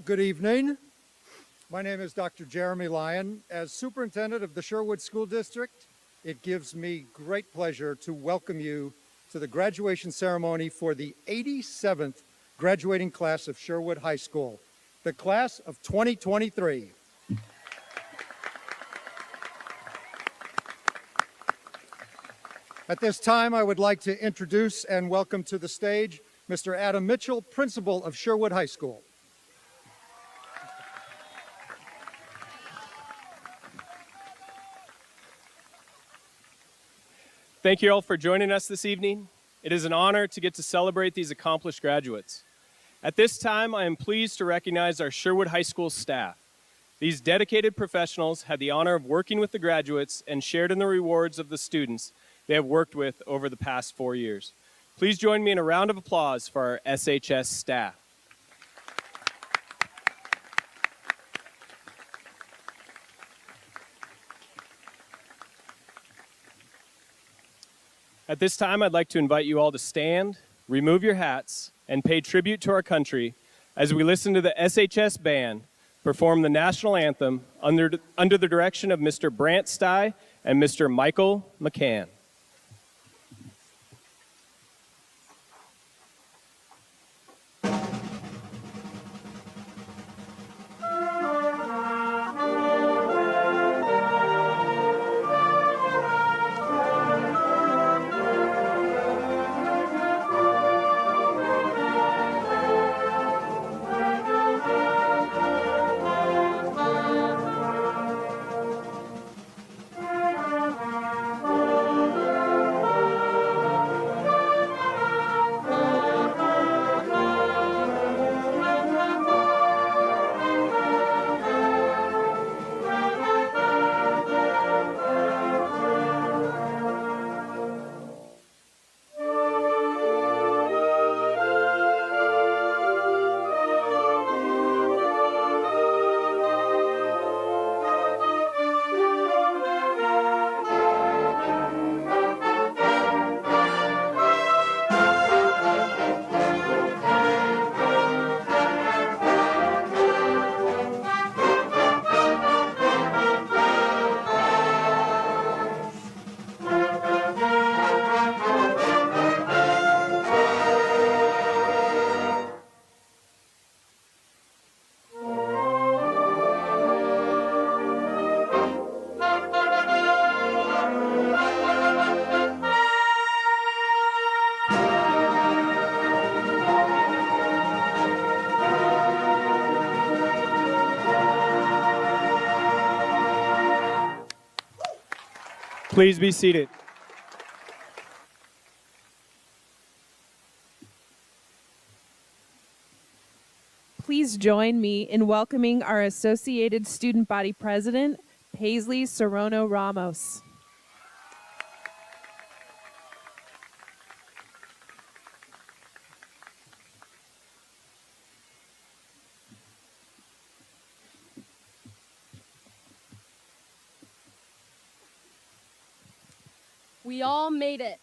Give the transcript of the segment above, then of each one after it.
good evening. My name is Dr. Jeremy Lyon. As superintendent of the Sherwood School District, it gives me great pleasure to welcome you to the graduation ceremony for the 87th graduating class of Sherwood High School, the class of 2023. At this time, I would like to introduce and welcome to the stage Mr. Adam Mitchell, principal of Sherwood High School. Thank you all for joining us this evening. It is an honor to get to celebrate these accomplished graduates. At this time, I am pleased to recognize our Sherwood High School staff. These dedicated professionals had the honor of working with the graduates and shared in the rewards of the students they have worked with over the past 4 years. Please join me in a round of applause for our SHS staff. At this time, I'd like to invite you all to stand, remove your hats, and pay tribute to our country as we listen to the SHS band perform the national anthem under the direction of Mr. Brant Stye and Mr. Michael McCann. Please be seated. Please join me in welcoming our Associated Student Body President, Paisley Sorono Ramos. We all made it.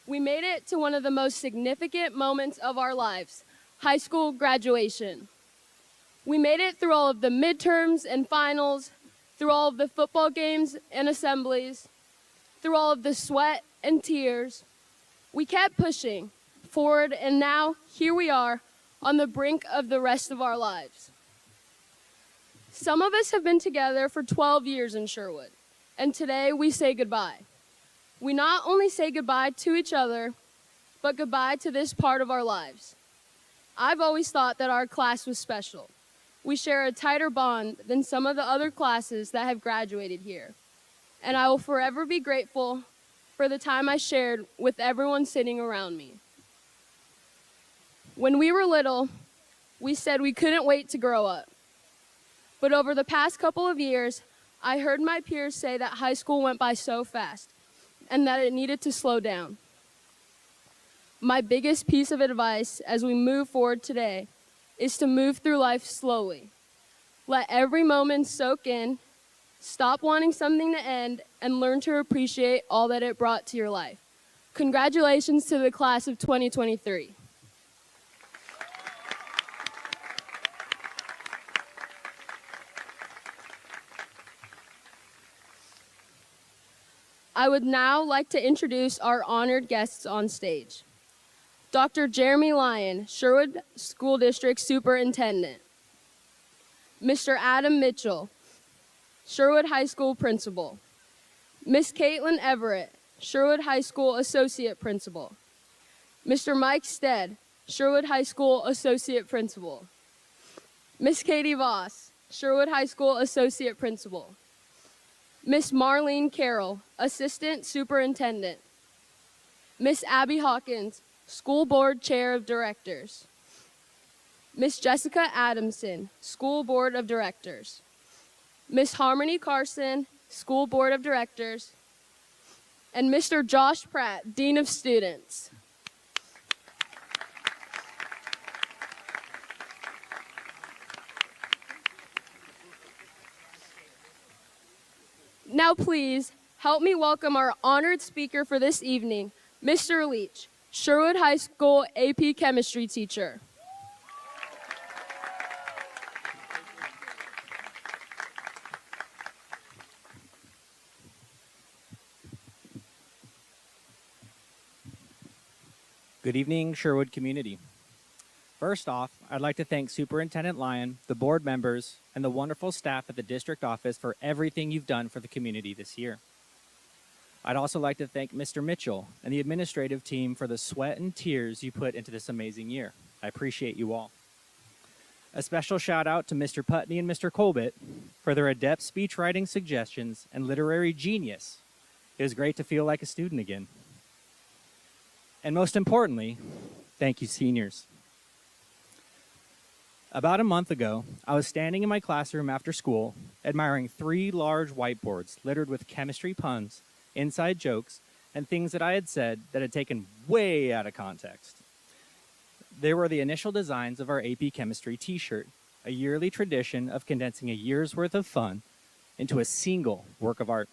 We made it to one of the most significant moments of our lives, high school graduation. We made it through all of the midterms and finals, through all of the football games and assemblies, through all of the sweat and tears. We kept pushing forward, and now here we are on the brink of the rest of our lives. Some of us have been together for 12 years in Sherwood, and today we say goodbye. We not only say goodbye to each other, but goodbye to this part of our lives. I've always thought that our class was special. We share a tighter bond than some of the other classes that have graduated here. And I will forever be grateful for the time I shared with everyone sitting around me. When we were little, we said we couldn't wait to grow up. But over the past couple of years, I heard my peers say that high school went by so fast and that it needed to slow down. My biggest piece of advice as we move forward today is to move through life slowly. Let every moment soak in, stop wanting something to end, and learn to appreciate all that it brought to your life. Congratulations to the class of 2023. I would now like to introduce our honored guests on stage. Dr. Jeremy Lyon, Sherwood School District Superintendent. Mr. Adam Mitchell, Sherwood High School Principal. Miss Caitlin Everett, Sherwood High School Associate Principal. Mr. Mike Stead, Sherwood High School Associate Principal. Miss Katie Voss, Sherwood High School Associate Principal. Miss Marlene Carroll, Assistant Superintendent. Miss Abby Hawkins, School Board Chair of Directors. Miss Jessica Adamson, School Board of Directors. Miss Harmony Carson, School Board of Directors. And Mr. Josh Pratt, Dean of Students. Now please, help me welcome our honored speaker for this evening, Mr. Leach, Sherwood High School AP Chemistry teacher. Good evening, Sherwood community. First off, I'd like to thank Superintendent Lyon, the board members, and the wonderful staff at the district office for everything you've done for the community this year. I'd also like to thank Mr. Mitchell and the administrative team for the sweat and tears you put into this amazing year. I appreciate you all. A special shout out to Mr. Putney and Mr. Colbert for their adept speech writing suggestions and literary genius. It was great to feel like a student again. And most importantly, thank you, seniors. About a month ago, I was standing in my classroom after school, admiring 3 large whiteboards littered with chemistry puns, inside jokes, and things that I had said that had taken way out of context. They were the initial designs of our AP Chemistry t-shirt, a yearly tradition of condensing a year's worth of fun into a single work of art.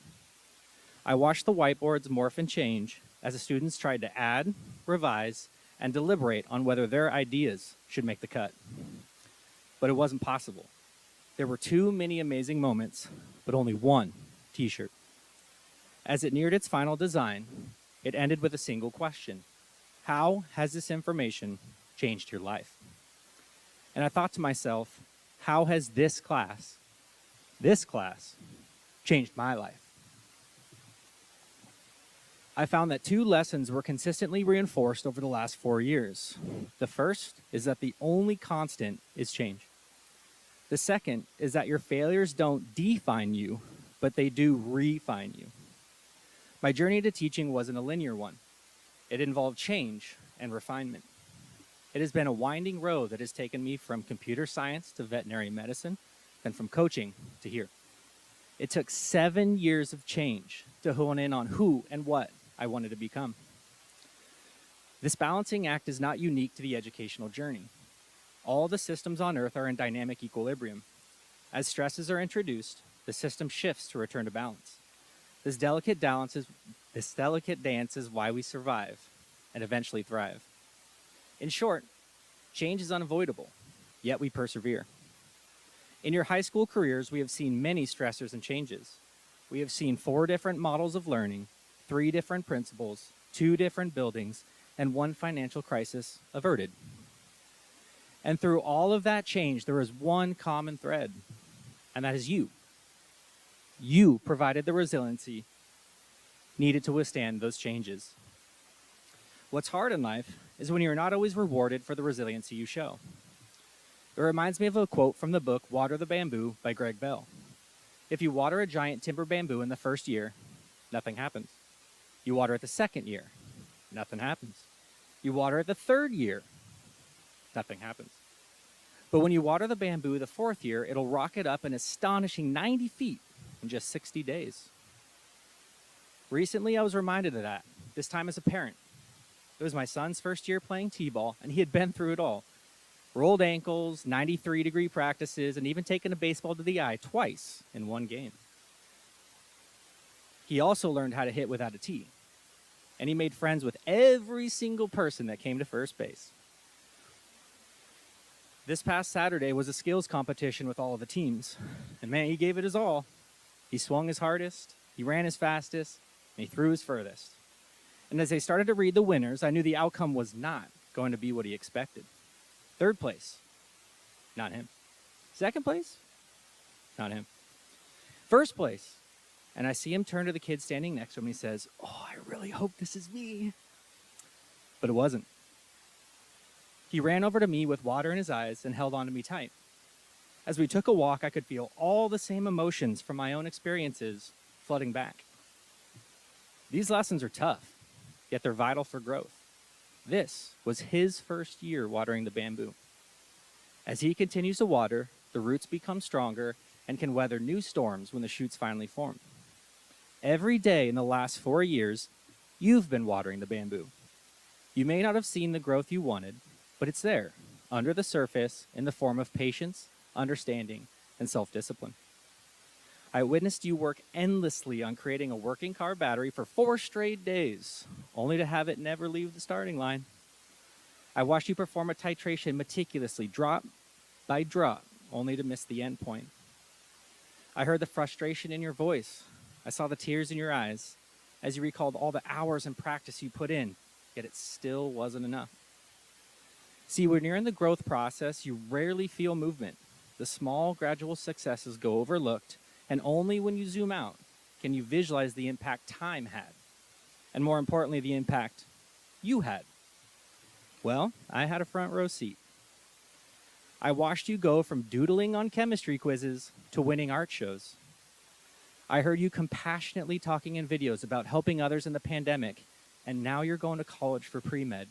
I watched the whiteboards morph and change as the students tried to add, revise, and deliberate on whether their ideas should make the cut. But it wasn't possible. There were too many amazing moments, but only one t-shirt. As it neared its final design, it ended with a single question. How has this information changed your life? And I thought to myself, how has this class, changed my life? I found that 2 lessons were consistently reinforced over the last 4 years. The first is that the only constant is change. The second is that your failures don't define you, but they do refine you. My journey to teaching wasn't a linear one. It involved change and refinement. It has been a winding road that has taken me from computer science to veterinary medicine, and from coaching to here. It took 7 years of change to hone in on who and what I wanted to become. This balancing act is not unique to the educational journey. All the systems on Earth are in dynamic equilibrium. As stresses are introduced, the system shifts to return to balance. This delicate dance is why we survive and eventually thrive. In short, change is unavoidable, yet we persevere. In your high school careers, we have seen many stressors and changes. We have seen 4 different models of learning, 3 different principals, 2 different buildings, and 1 financial crisis averted. And through all of that change, there is one common thread, and that is you. You provided the resiliency needed to withstand those changes. What's hard in life is when you're not always rewarded for the resiliency you show. It reminds me of a quote from the book Water the Bamboo by Greg Bell. If you water a giant timber bamboo in the first year, nothing happens. You water it the second year, nothing happens. You water it the third year, nothing happens. But when you water the bamboo the 4th year, it'll rocket up an astonishing 90 feet in just 60 days. Recently, I was reminded of that, this time as a parent. It was my son's first year playing t-ball, and he had been through it all. Rolled ankles, 93-degree practices, and even taken a baseball to the eye twice in 1 game. He also learned how to hit without a tee, and he made friends with every single person that came to first base. This past Saturday was a skills competition with all of the teams, and man, he gave it his all. He swung his hardest, he ran his fastest, and he threw his furthest. And as they started to read the winners, I knew the outcome was not going to be what he expected. Third place, not him. Second place, not him. First place, and I see him turn to the kid standing next to him and he says, "Oh, I really hope this is me." But it wasn't. He ran over to me with water in his eyes and held on to me tight. As we took a walk, I could feel all the same emotions from my own experiences flooding back. These lessons are tough, yet they're vital for growth. This was his first year watering the bamboo. As he continues to water, the roots become stronger and can weather new storms when the shoots finally form. Every day in the last 4 years, you've been watering the bamboo. You may not have seen the growth you wanted, but it's there, under the surface, in the form of patience, understanding, and self-discipline. I witnessed you work endlessly on creating a working car battery for 4 straight days, only to have it never leave the starting line. I watched you perform a titration meticulously, drop by drop, only to miss the end point. I heard the frustration in your voice. I saw the tears in your eyes as you recalled all the hours and practice you put in, yet it still wasn't enough. See, when you're in the growth process, you rarely feel movement. The small, gradual successes go overlooked, and only when you zoom out can you visualize the impact time had, and more importantly, the impact you had. Well, I had a front row seat. I watched you go from doodling on chemistry quizzes to winning art shows. I heard you compassionately talking in videos about helping others in the pandemic, and now you're going to college for pre-med.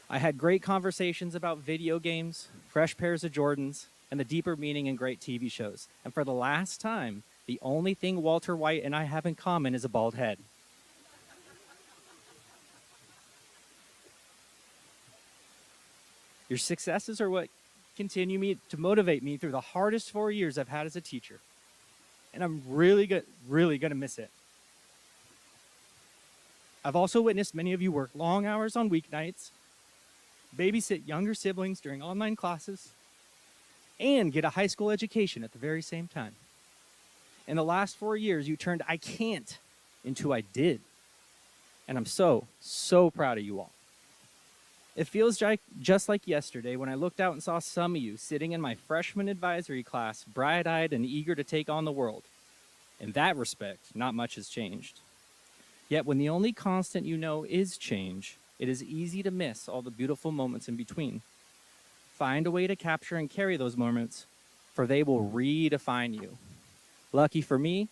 I had great conversations about video games, fresh pairs of Jordans, and the deeper meaning in great TV shows. And for the last time, the only thing Walter White and I have in common is a bald head. Your successes are what continue to motivate me through the hardest 4 years I've had as a teacher. And I'm really going to miss it. I've also witnessed many of you work long hours on weeknights, babysit younger siblings during online classes, and get a high school education at the very same time. In the last 4 years, you turned "I can't" into "I did." And I'm so proud of you all. It feels just like yesterday when I looked out and saw some of you sitting in my freshman advisory class, bright-eyed and eager to take on the world. In that respect, not much has changed. Yet when the only constant you know is change, it is easy to miss all the beautiful moments in between. Find a way to capture and carry those moments, for they will redefine you. Lucky for me,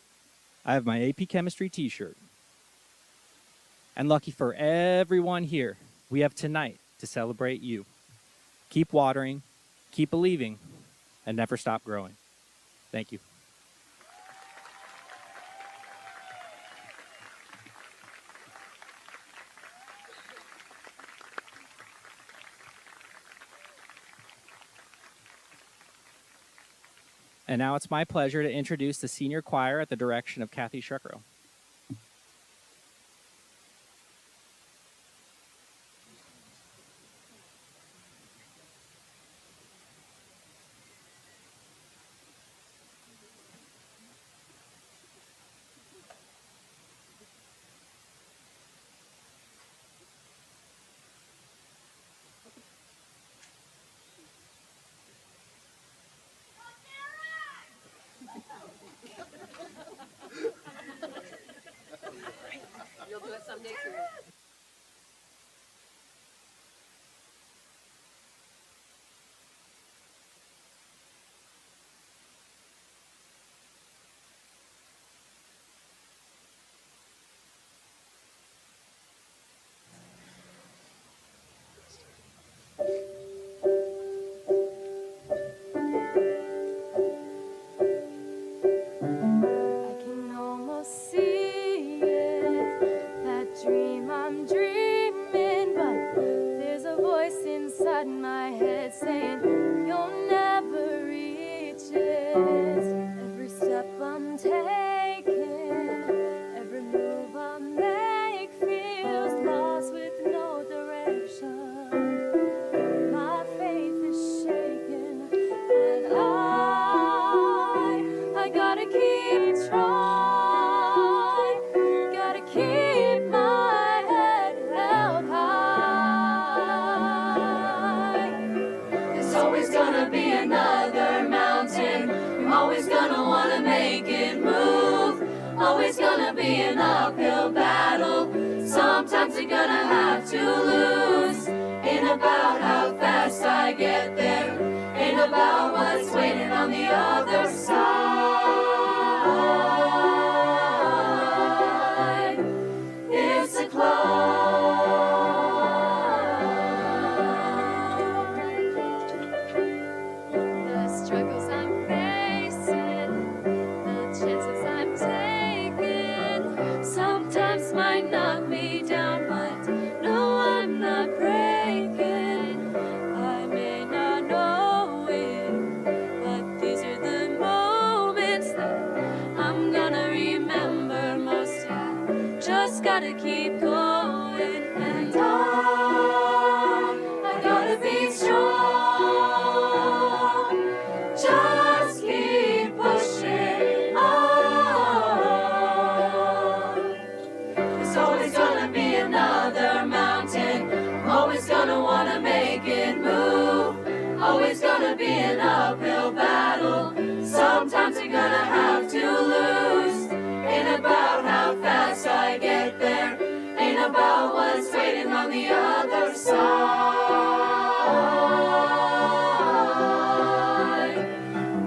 I have my AP Chemistry t-shirt. And lucky for everyone here, we have tonight to celebrate you. Keep watering, keep believing, and never stop growing. Thank you. And now it's my pleasure to introduce the senior choir at the direction of Kathy Shrekrow. You'll do it someday too. I can almost see it, that dream I'm dreaming, but there's a voice inside my head saying you'll never reach it. Every step I'm taking, every move I make feels lost with no direction. My faith is shaking, and I gotta keep trying, gotta keep wanna make it move. Always gonna be an uphill battle. Sometimes you're gonna have to lose. Ain't about how fast I get there. Ain't about what's waiting on the other side. It's a climb. The struggles I'm facing, the chances I'm taking, sometimes might knock me down, but no, I'm not breaking. I may not know it, but these are the moments that I'm gonna remember most. Yeah, just gotta keep going, and I gotta be strong. Just keep pushing on. There's always gonna be another mountain. I'm always gonna wanna make it move. Always gonna be an uphill battle. Sometimes you're gonna have to lose. Ain't about how fast I get there. Ain't about what's waiting on the other side.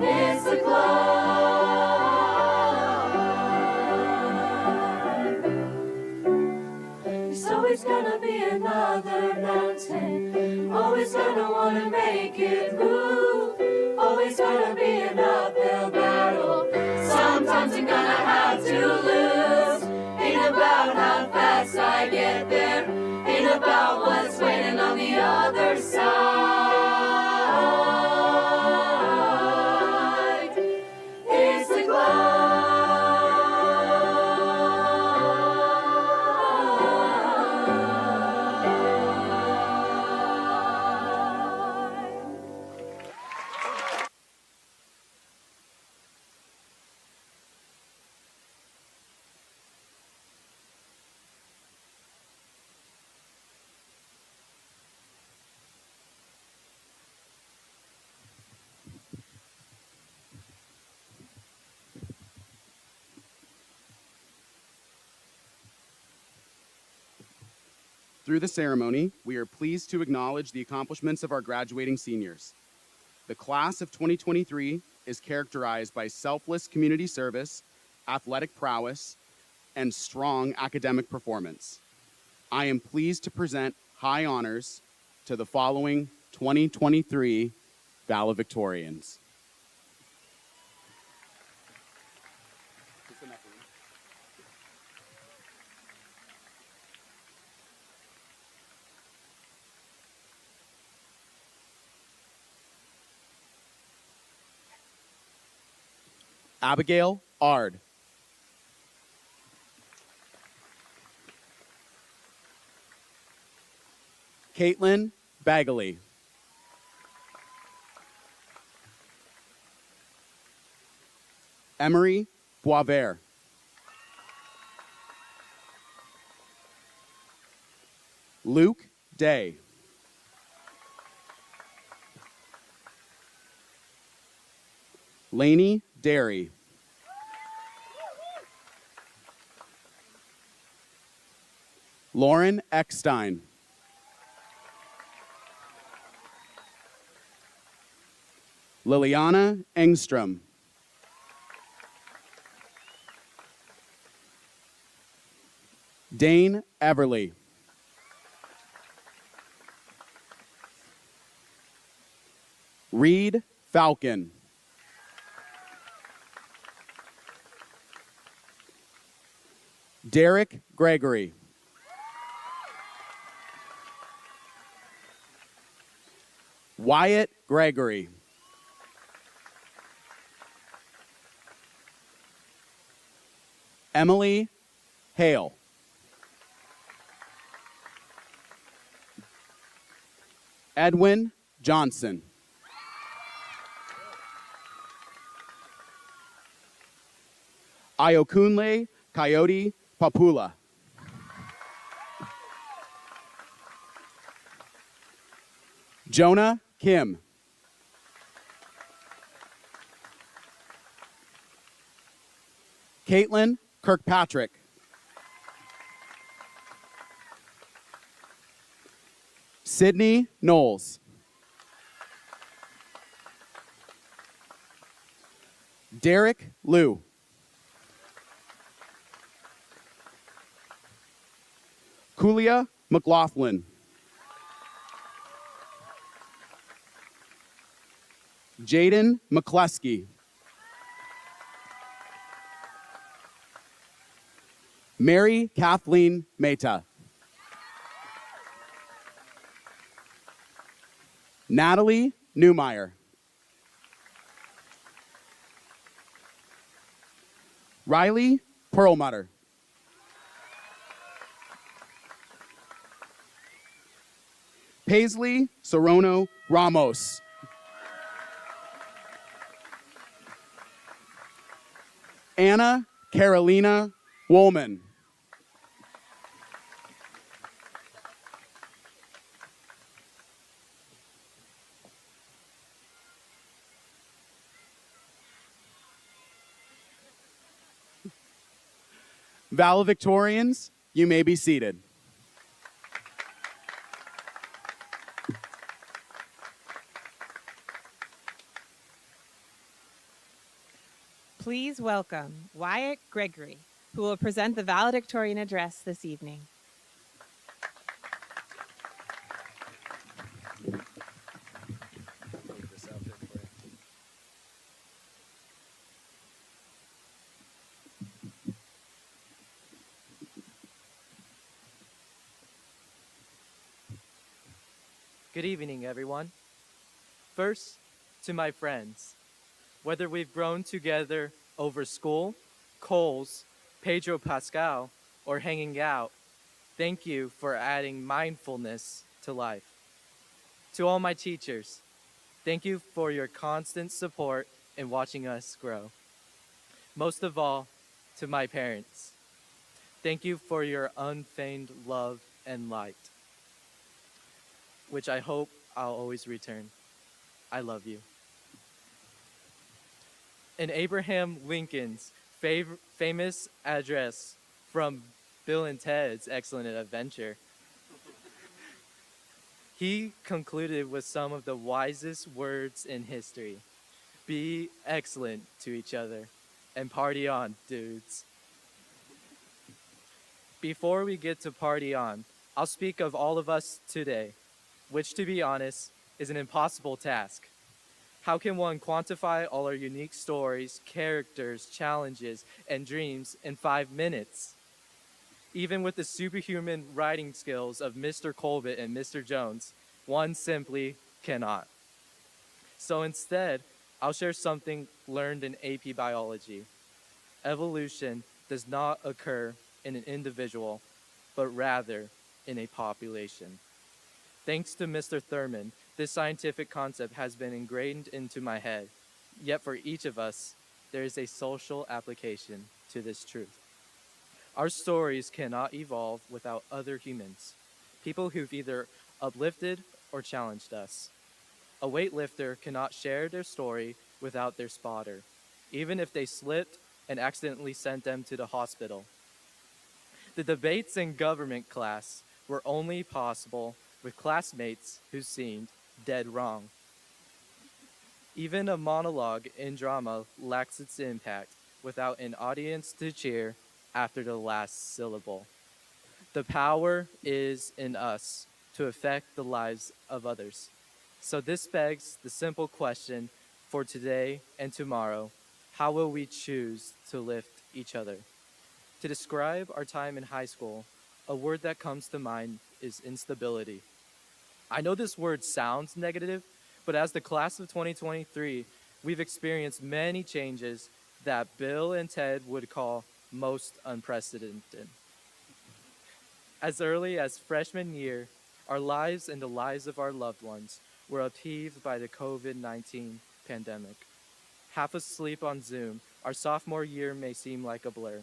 It's the climb. There's always gonna be another mountain. Always gonna wanna make it move. Always gonna be an uphill battle. Sometimes you're gonna have to lose. Ain't about how fast I get there. Ain't about what's waiting on the other side. It's the climb. Through the ceremony, we are pleased to acknowledge the accomplishments of our graduating seniors. The class of 2023 is characterized by selfless community service, athletic prowess, and strong academic performance. I am pleased to present high honors to the following 2023 valedictorians. Abigail Ard. Caitlin Bagley. Emery Boisvert. Luke Day. Lainey Derry. Lauren Eckstein. Liliana Engstrom. Dane Everly. Reed Falcon. Derek Gregory. Wyatt Gregory. Emily Hale. Edwin Johnson. Ayokunle Coyote Papula. Jonah Kim. Caitlin Kirkpatrick. Sydney Knowles. Derek Liu. Kulia McLaughlin. Jaden McCleskey. Mary Kathleen Mehta. Natalie Newmeyer. Riley Perlmutter. Paisley Sorono Ramos. Anna Carolina Woolman. Valedictorians, you may be seated. Please welcome Wyatt Gregory, who will present the valedictorian address this evening. Good evening, everyone. First, to my friends. Whether we've grown together over school, Coles, Pedro Pascal, or hanging out, thank you for adding mindfulness to life. To all my teachers, thank you for your constant support in watching us grow. Most of all, to my parents, thank you for your unfeigned love and light, which I hope I'll always return. I love you. In Abraham Lincoln's famous address from Bill and Ted's Excellent Adventure, he concluded with some of the wisest words in history. Be excellent to each other and party on, dudes. Before we get to party on, I'll speak of all of us today, which, to be honest, is an impossible task. How can one quantify all our unique stories, characters, challenges, and dreams in 5 minutes? Even with the superhuman writing skills of Mr. Colbert and Mr. Jones, one simply cannot. So instead, I'll share something learned in AP Biology. Evolution does not occur in an individual, but rather in a population. Thanks to Mr. Thurman, this scientific concept has been ingrained into my head. Yet for each of us, there is a social application to this truth. Our stories cannot evolve without other humans, people who've either uplifted or challenged us. A weightlifter cannot share their story without their spotter, even if they slipped and accidentally sent them to the hospital. The debates in government class were only possible with classmates who seemed dead wrong. Even a monologue in drama lacks its impact without an audience to cheer after the last syllable. The power is in us to affect the lives of others. So this begs the simple question for today and tomorrow: how will we choose to lift each other? To describe our time in high school, a word that comes to mind is instability. I know this word sounds negative, but as the class of 2023, we've experienced many changes that Bill and Ted would call most unprecedented. As early as freshman year, our lives and the lives of our loved ones were upheaved by the COVID-19 pandemic. Half asleep on Zoom, our sophomore year may seem like a blur.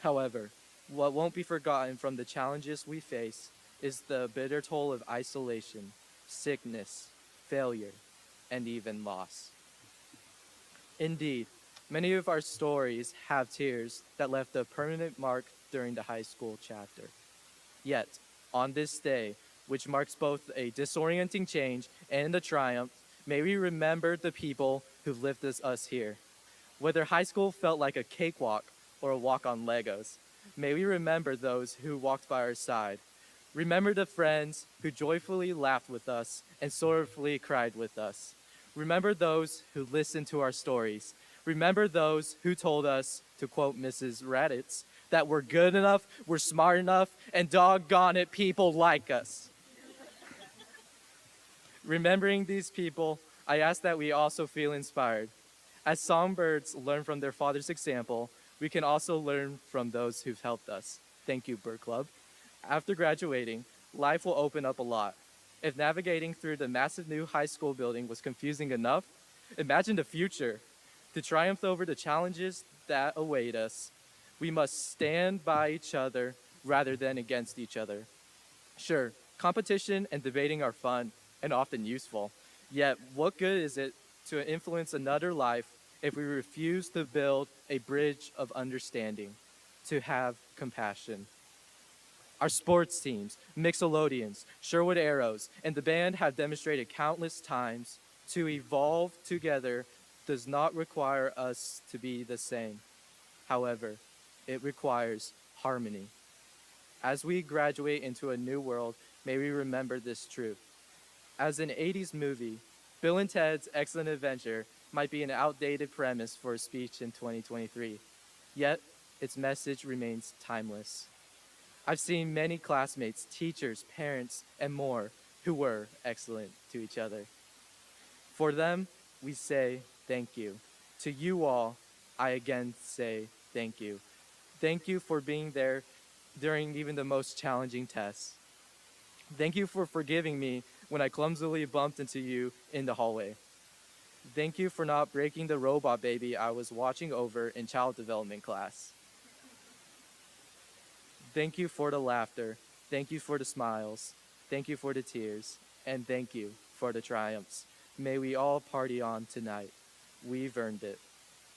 However, what won't be forgotten from the challenges we face is the bitter toll of isolation, sickness, failure, and even loss. Indeed, Many of our stories have tears that left a permanent mark during the high school chapter. Yet, on this day, which marks both a disorienting change and a triumph, may we remember the people who lifted us here. Whether high school felt like a cakewalk or a walk on Legos, may we remember those who walked by our side. Remember the friends who joyfully laughed with us and sorrowfully cried with us. Remember those who listened to our stories. Remember those who told us, to quote Mrs. Raditz, that we're good enough, we're smart enough, and doggone it, people like us. Remembering these people, I ask that we also feel inspired. As songbirds learn from their father's example, we can also learn from those who've helped us. Thank you, Bird Club. After graduating, life will open up a lot. If navigating through the massive new high school building was confusing enough, imagine the future. To triumph over the challenges that await us, we must stand by each other rather than against each other. Sure, competition and debating are fun and often useful, yet what good is it to influence another life if we refuse to build a bridge of understanding, to have compassion? Our sports teams, Mixolydians, Sherwood Arrows, and the band have demonstrated countless times to evolve together does not require us to be the same. However, it requires harmony. As we graduate into a new world, may we remember this truth. As an 80s movie, Bill and Ted's Excellent Adventure might be an outdated premise for a speech in 2023, yet its message remains timeless. I've seen many classmates, teachers, parents, and more who were excellent to each other. For them, we say thank you. To you all, I again say thank you. Thank you for being there during even the most challenging tests. Thank you for forgiving me when I clumsily bumped into you in the hallway. Thank you for not breaking the robot baby I was watching over in child development class. Thank you for the laughter. Thank you for the smiles. Thank you for the tears. And thank you for the triumphs. May we all party on tonight. We've earned it.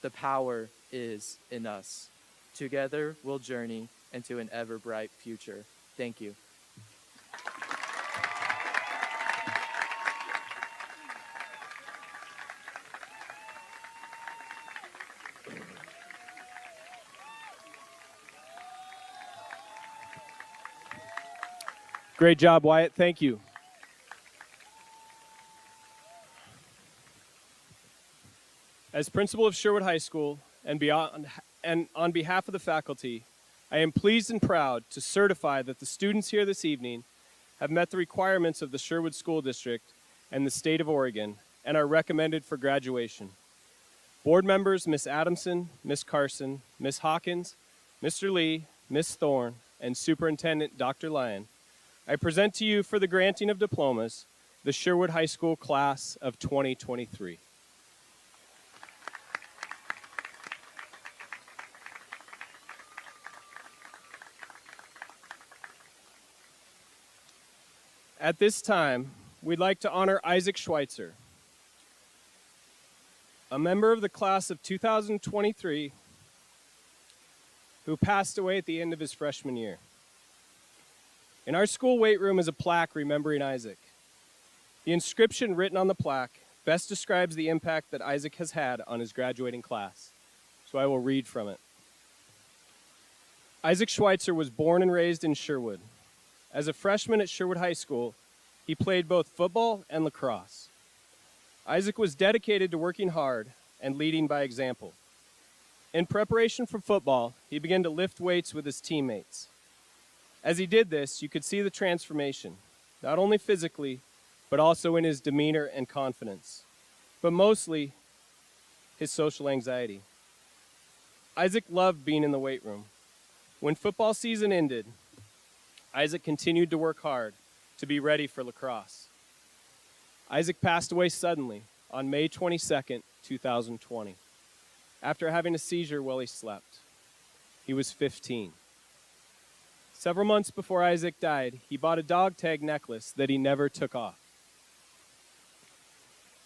The power is in us. Together, we'll journey into an ever bright future. Thank you. Great job, Wyatt. Thank you. As principal of Sherwood High School and on behalf of the faculty, I am pleased and proud to certify that the students here this evening have met the requirements of the Sherwood School District and the state of Oregon and are recommended for graduation. Board members Ms. Adamson, Ms. Carson, Ms. Hawkins, Mr. Lee, Ms. Thorne, and Superintendent Dr. Lyon, I present to you for the granting of diplomas the Sherwood High School class of 2023. At this time, we'd like to honor Isaac Schweitzer, a member of the class of 2023 who passed away at the end of his freshman year. In our school weight room is a plaque remembering Isaac. The inscription written on the plaque best describes the impact that Isaac has had on his graduating class, so I will read from it. Isaac Schweitzer was born and raised in Sherwood. As a freshman at Sherwood High School, he played both football and lacrosse. Isaac was dedicated to working hard and leading by example. In preparation for football, he began to lift weights with his teammates. As he did this, you could see the transformation, not only physically, but also in his demeanor and confidence, but mostly his social anxiety. Isaac loved being in the weight room. When football season ended, Isaac continued to work hard to be ready for lacrosse. Isaac passed away suddenly on May 22nd, 2020, after having a seizure while he slept. He was 15. Several months before Isaac died, he bought a dog tag necklace that he never took off.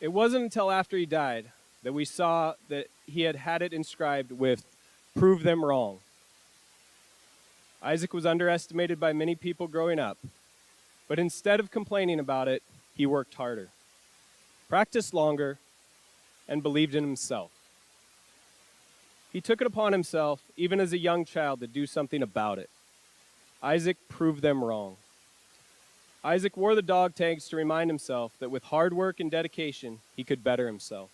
It wasn't until after he died that we saw that he had it inscribed with, "Prove them wrong." Isaac was underestimated by many people growing up, but instead of complaining about it, he worked harder, practiced longer, and believed in himself. He took it upon himself, even as a young child, to do something about it. Isaac proved them wrong. Isaac wore the dog tags to remind himself that with hard work and dedication, he could better himself.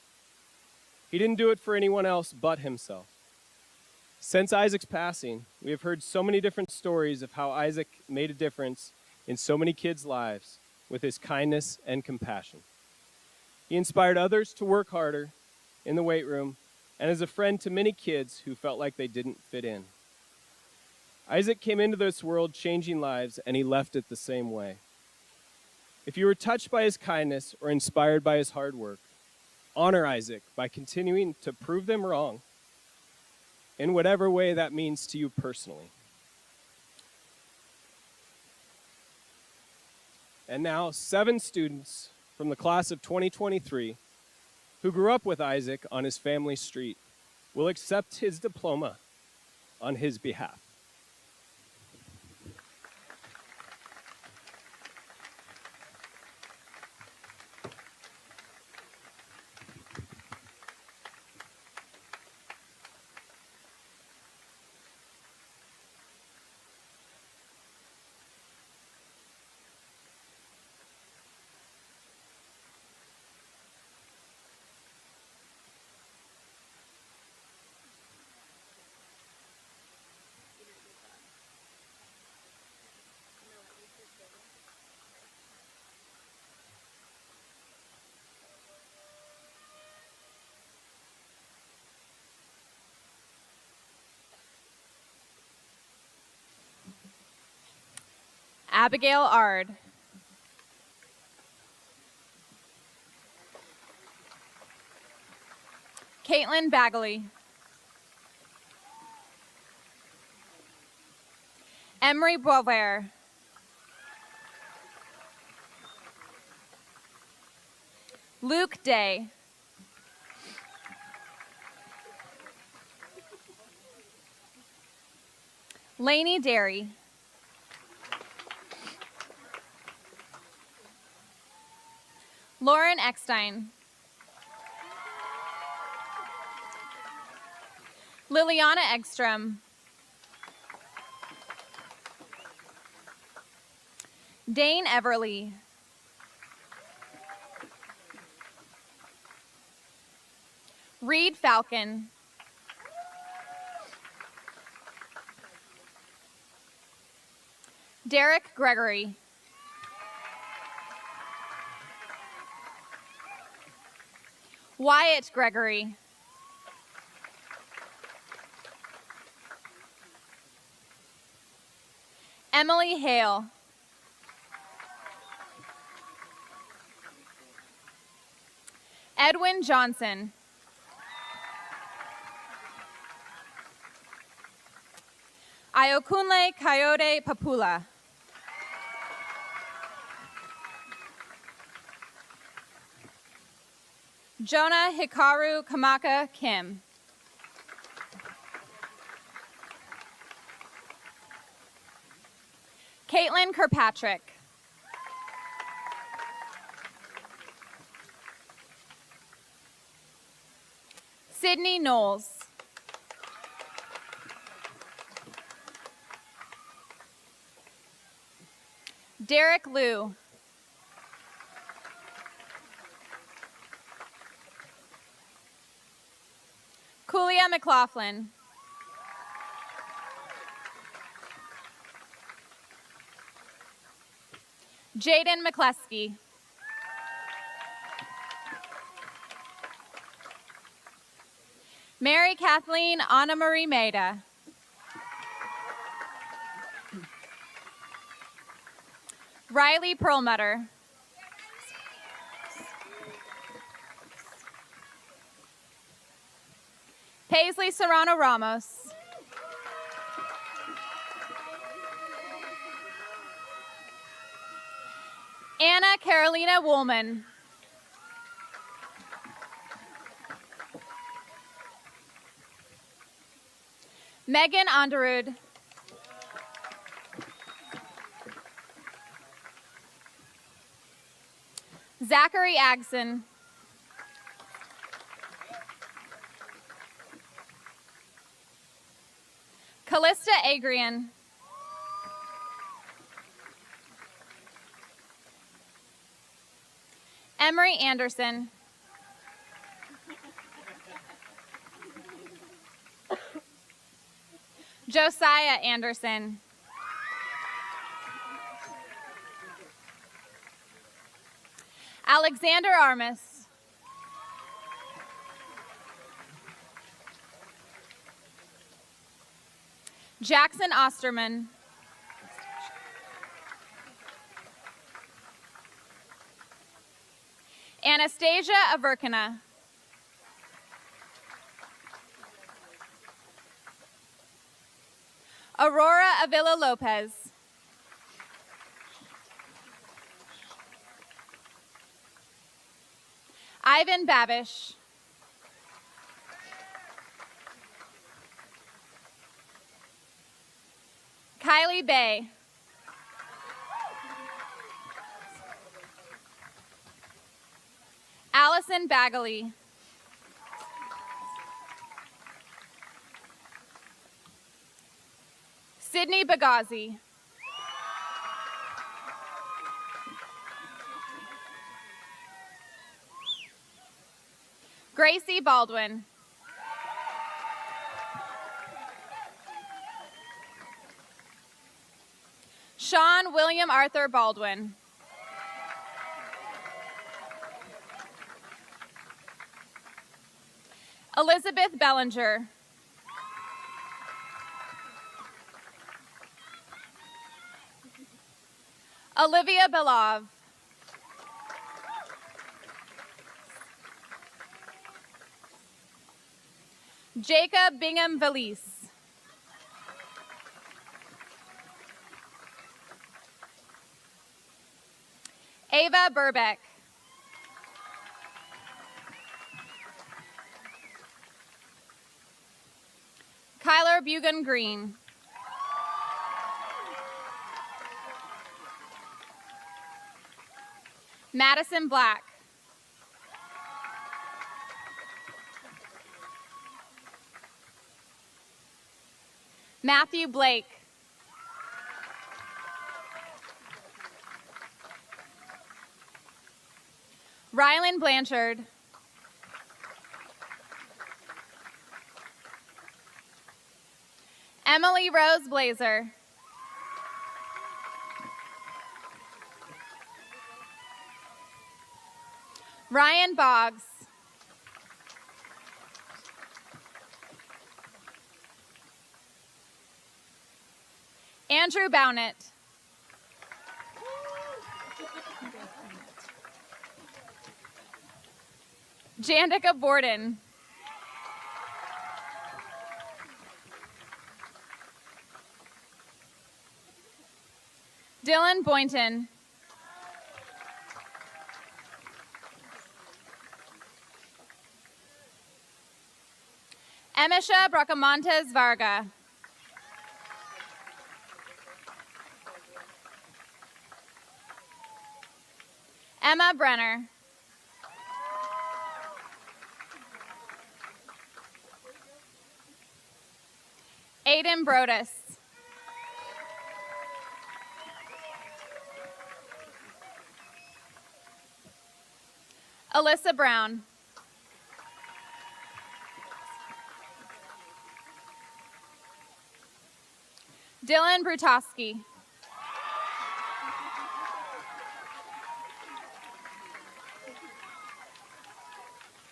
He didn't do it for anyone else but himself. Since Isaac's passing, we have heard so many different stories of how Isaac made a difference in so many kids' lives with his kindness and compassion. He inspired others to work harder in the weight room and as a friend to many kids who felt like they didn't fit in. Isaac came into this world changing lives, and he left it the same way. If you were touched by his kindness or inspired by his hard work, honor Isaac by continuing to prove them wrong in whatever way that means to you personally. And now, 7 students from the class of 2023 who grew up with Isaac on his family street will accept his diploma on his behalf. Abigail Ard. Caitlin Bagley. Emery Boisvert. Luke Day. Lainey Derry. Lauren Eckstein. Liliana Eggstrom. Dane Everly. Reed Falcon. Derek Gregory. Wyatt Gregory. Emily Hale. Edwin Johnson. Ayokunle Coyote Papula. Jonah Hikaru Kamaka Kim. Caitlin Kirkpatrick. Sydney Knowles. Derek Liu. Kulia McLaughlin. Jaden McCleskey. Mary Kathleen Anna Marie Maida. Riley Perlmutter. Paisley Serrano Ramos. Anna Carolina Woolman. Megan Onderud. Zachary Agson. Callista Agrian. Emery Anderson. Josiah Anderson. Alexander Armas. Jackson Osterman. Anastasia Averkina. Aurora Avila Lopez. Ivan Babish. Kylie Bay. Allison Bagley. Sydney Bagazi. Gracie Baldwin. Sean William Arthur Baldwin. Elizabeth Bellinger. Olivia Belov. Jacob Bingham Valise. Ava Burbeck. Kyler Bugan Green. Madison Black. Matthew Blake. Rylan Blanchard. Emily Rose Blazer. Ryan Boggs. Andrew Bownett. Jandika Borden. Dylan Boynton. Emisha Bracamontes Varga. Emma Brenner. Aiden Brodus. Alyssa Brown. Dylan Brutowski.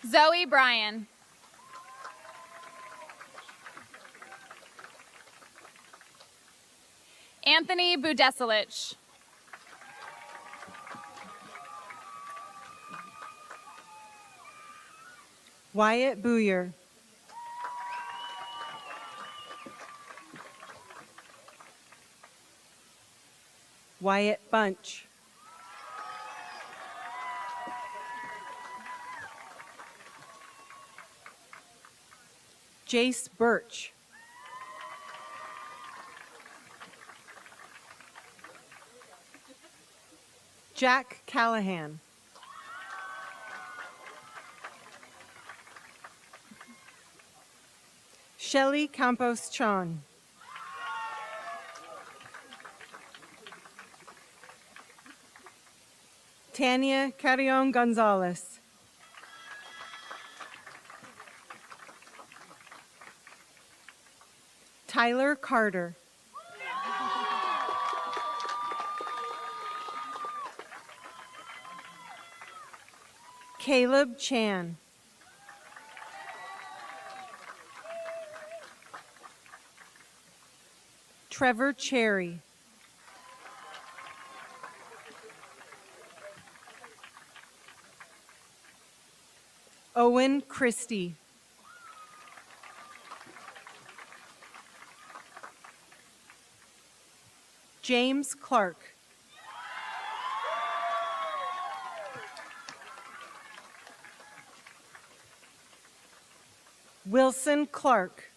Zoe Bryan. Anthony Budesilich. Wyatt Booyer. Wyatt Bunch. Jace Birch. Jack Callahan. Shelley Campos Chon. Tania Carrion Gonzalez. Tyler Carter. Caleb Chan. Trevor Cherry. Owen Christie. James Clark. Wilson Clark.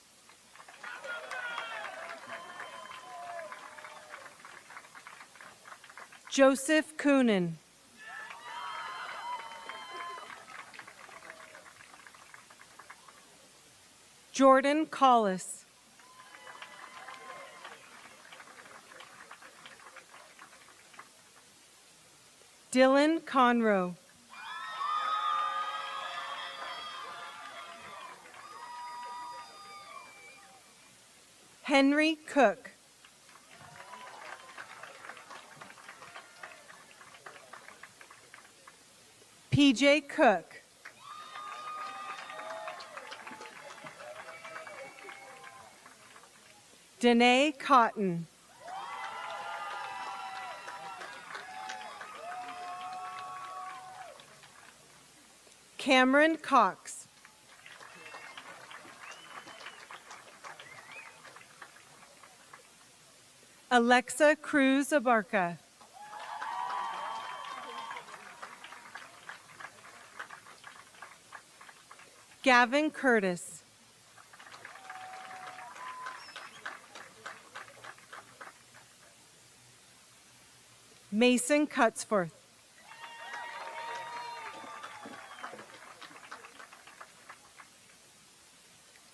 Joseph Coonan. Jordan Collis. Dylan Conroe. Henry Cook. PJ Cook. Danae Cotton. Cameron Cox. Alexa Cruz Abarca. Gavin Curtis. Mason Cutsforth.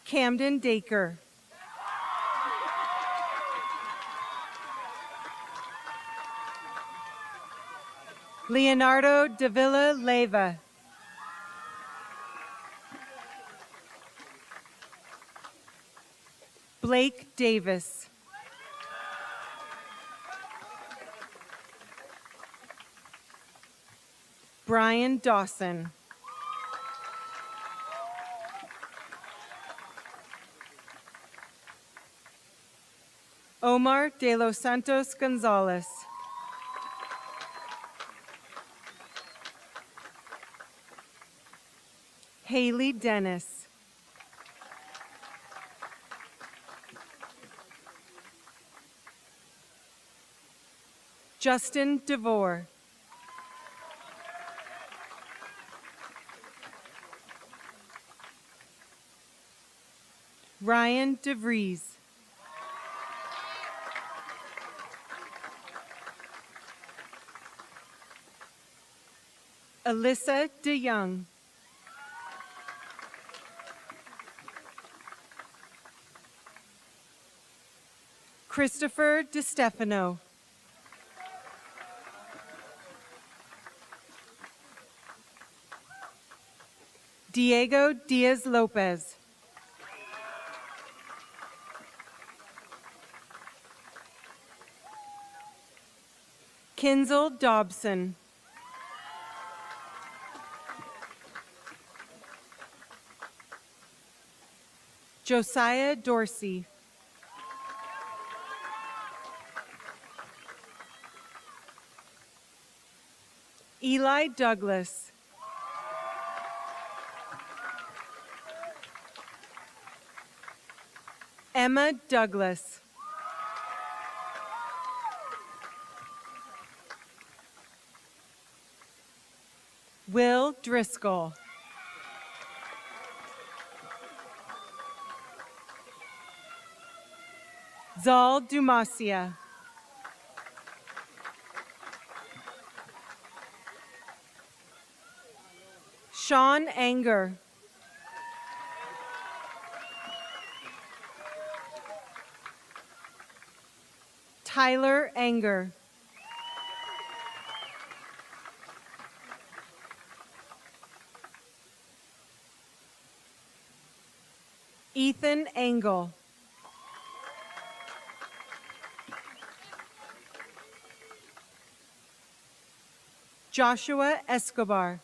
Camden Dacre. Leonardo Davila Leyva. Blake Davis. Brian Dawson. Omar de los Santos Gonzalez. Haley Dennis. Justin DeVore. Ryan DeVries. Alyssa DeYoung. Christopher DeStefano. Diego Diaz Lopez. Kinzel Dobson. Josiah Dorsey. Eli Douglas. Emma Douglas. Will Driscoll. Zal Dumasia. Sean Anger. Tyler Anger. Ethan Engel. Joshua Escobar.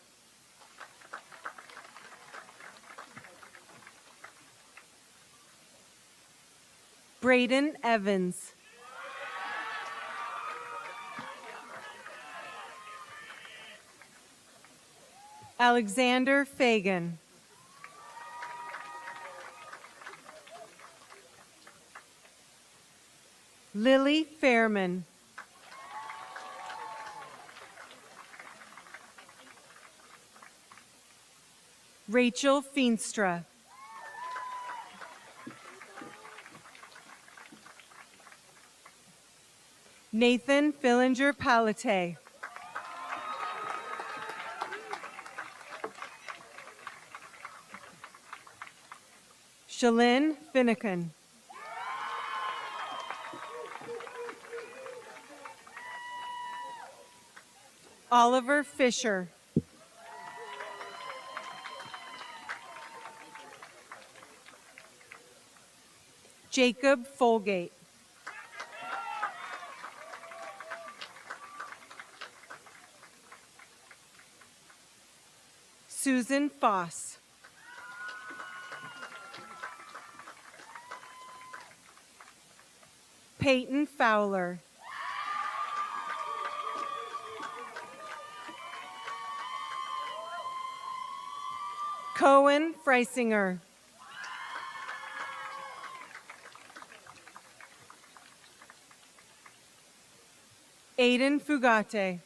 Braden Evans. Alexander Fagan. Lily Fairman. Rachel Feenstra. Nathan Fillinger Palate. Shalyn Finnegan. Oliver Fisher. Jacob Folgate. Susan Foss. Peyton Fowler. Cohen Freisinger. Aiden Fugate.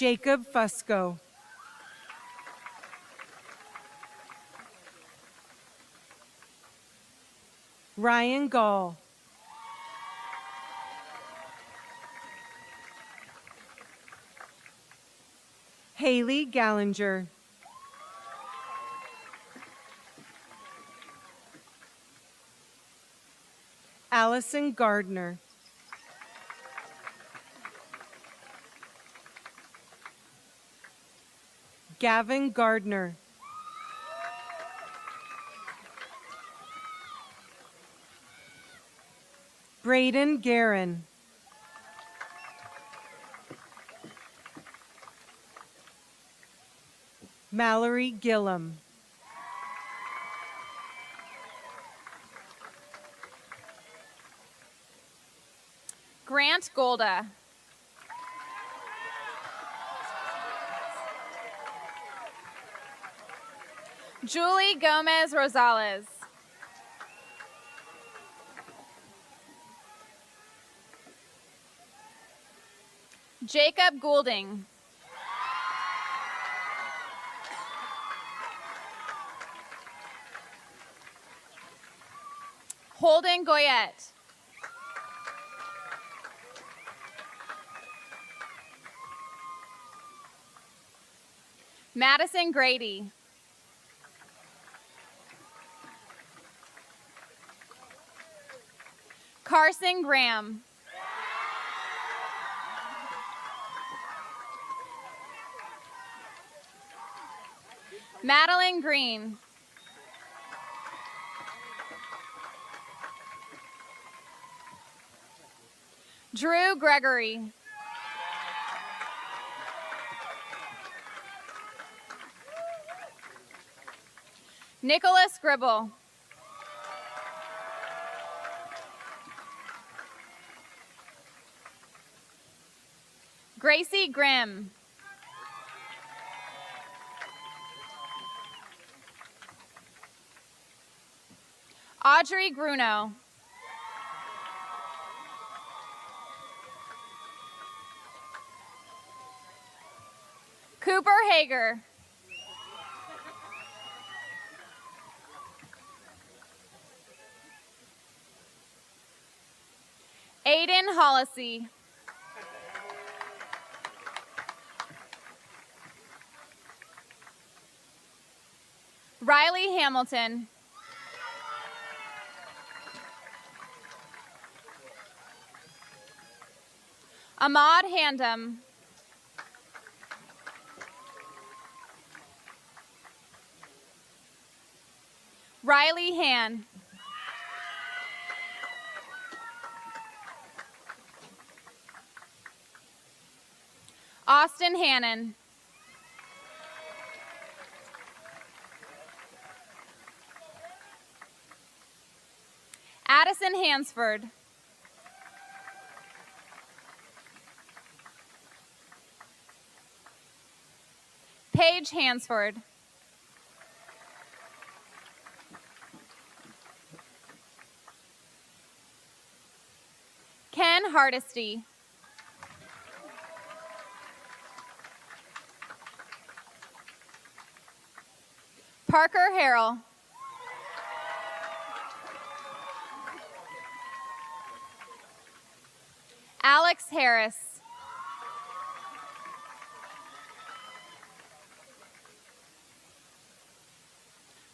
Jacob Fusco. Ryan Gall. Haley Gallinger. Allison Gardner. Gavin Gardner. Braden Guerin. Mallory Gillum. Grant Golda. Julie Gomez Rosales. Jacob Goulding. Holden Goyette. Madison Grady. Carson Graham. Madeline Green. Drew Gregory. Nicholas Gribble. Gracie Grimm. Audrey Gruno. Cooper Hager. Aiden Hollisey. Riley Hamilton. Ahmad Handam. Riley Han. Austin Hannon. Addison Hansford. Paige Hansford. Ken Hardesty. Parker Harrell. Alex Harris.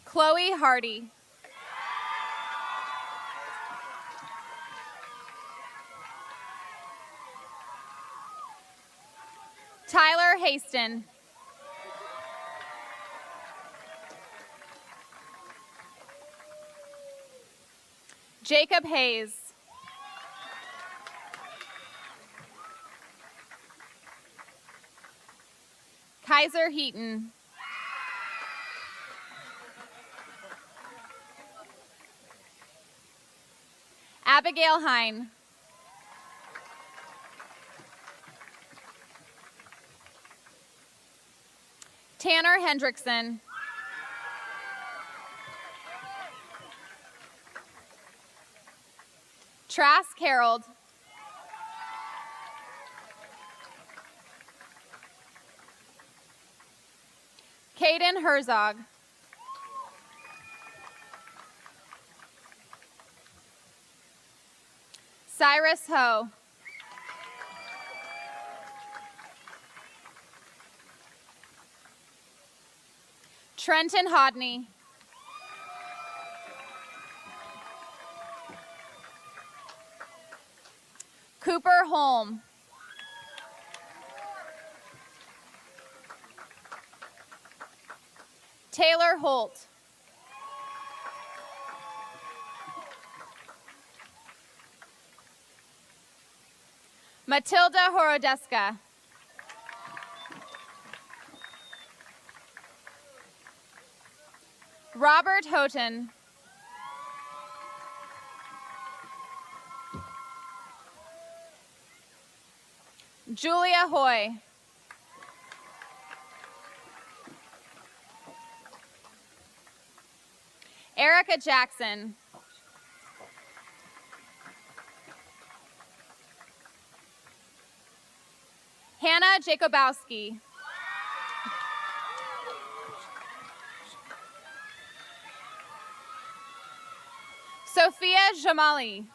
Chloe Hardy. Tyler Haston. Jacob Hayes. Kaiser Heaton. Abigail Hine. Tanner Hendrickson. Trask Harold. Caden Herzog. Cyrus Ho. Trenton Hodney. Cooper Holm. Taylor Holt. Matilda Horodeska. Robert Houghton. Julia Hoy. Erica Jackson. Hannah Jacobowski. Sophia Jamali.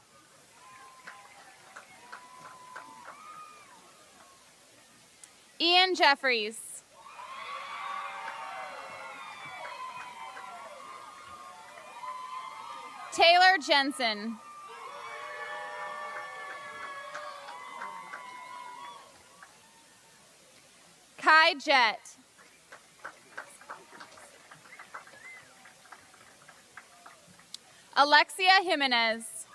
Ian Jeffries. Taylor Jensen. Kai Jett. Alexia Jimenez.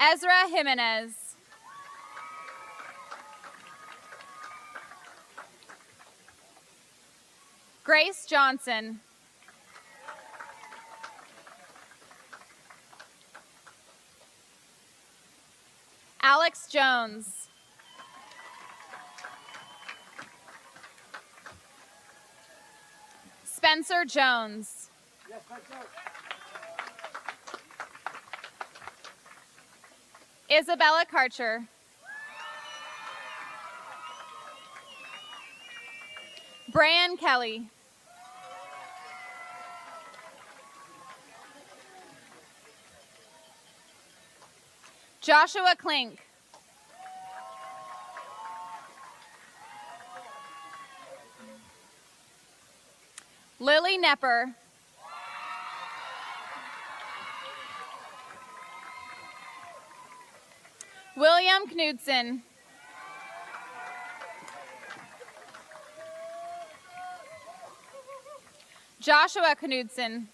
Ezra Jimenez. Grace Johnson. Alex Jones. Spencer Jones. Isabella Karcher. Brian Kelly. Joshua Klink. Lily Nepper. William Knudsen. Joshua Knudsen.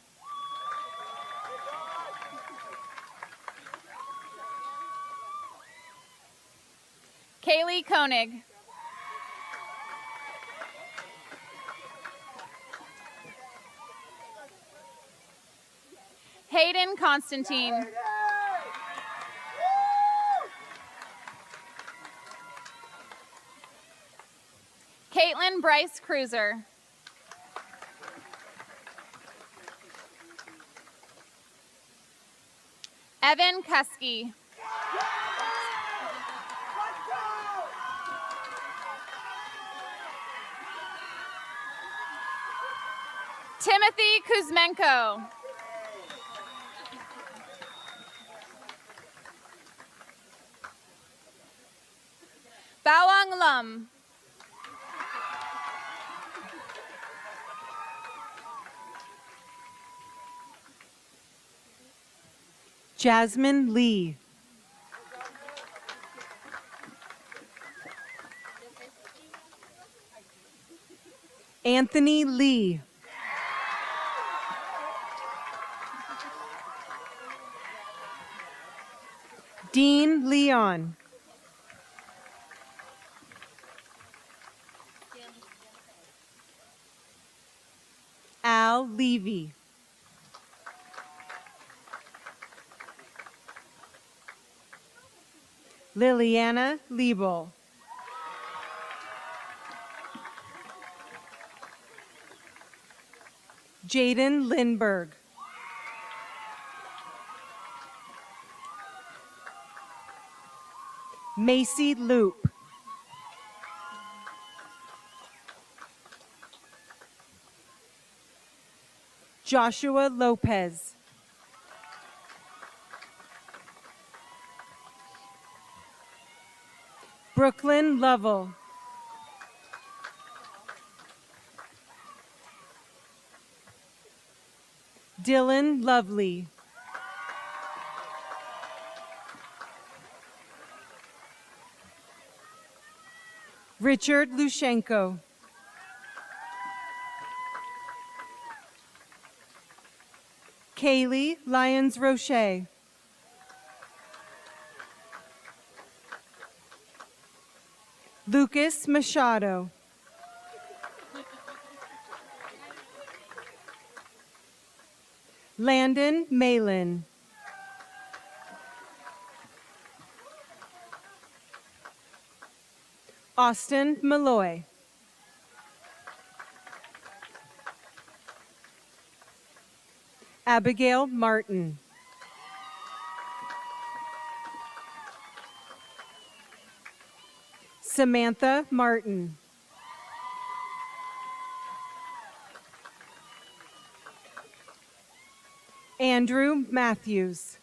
Kaylee Koenig. Hayden Constantine. Caitlin Bryce Cruiser. Evan Kuski. Timothy Kuzmenko. Bawang Lum. Jasmine Lee. Anthony Lee. Dean Leon. Al Levy. Liliana Liebel. Jaden Lindberg. Macy Loop. Joshua Lopez. Brooklyn Lovell. Dylan Lovely. Richard Lushenko. Kaylee Lyons Roche. Lucas Machado. Landon Malin. Austin Malloy. Abigail Martin. Samantha Martin. Andrew Matthews.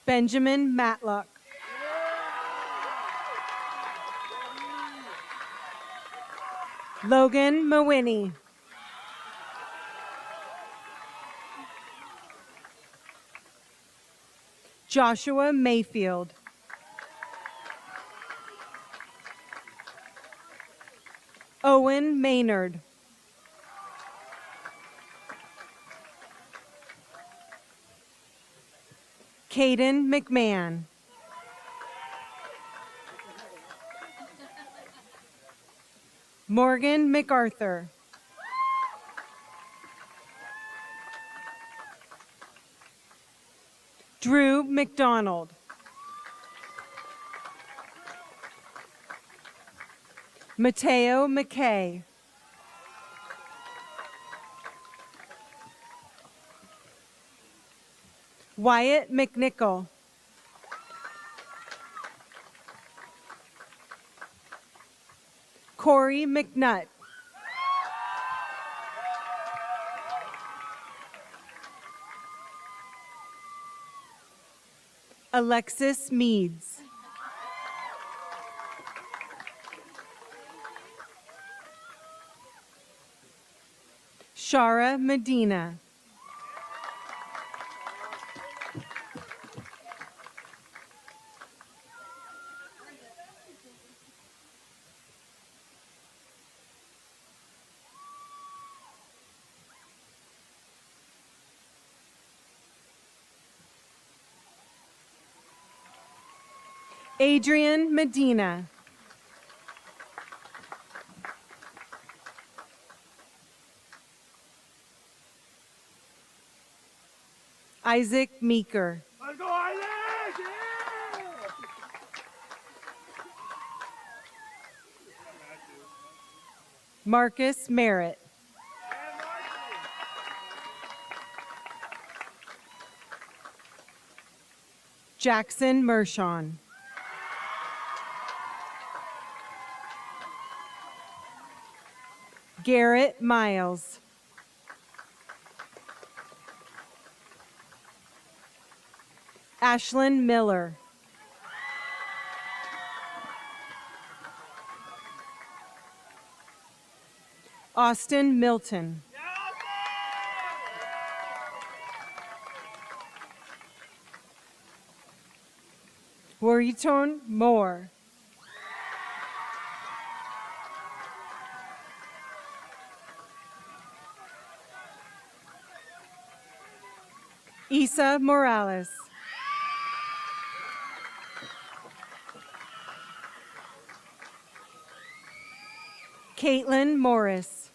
Benjamin Matlock. Logan Mawiney. Joshua Mayfield. Owen Maynard. Caden McMahon. Morgan MacArthur. Drew McDonald. Mateo McKay. Wyatt McNichol. Corey McNutt. Alexis Meads. Shara Medina. Adrian Medina. Isaac Meeker. Marcus Merritt. Jackson Mershon. Garrett Miles. Ashlyn Miller. Austin Milton. Wariton Moore. Isa Morales. Caitlin Morris.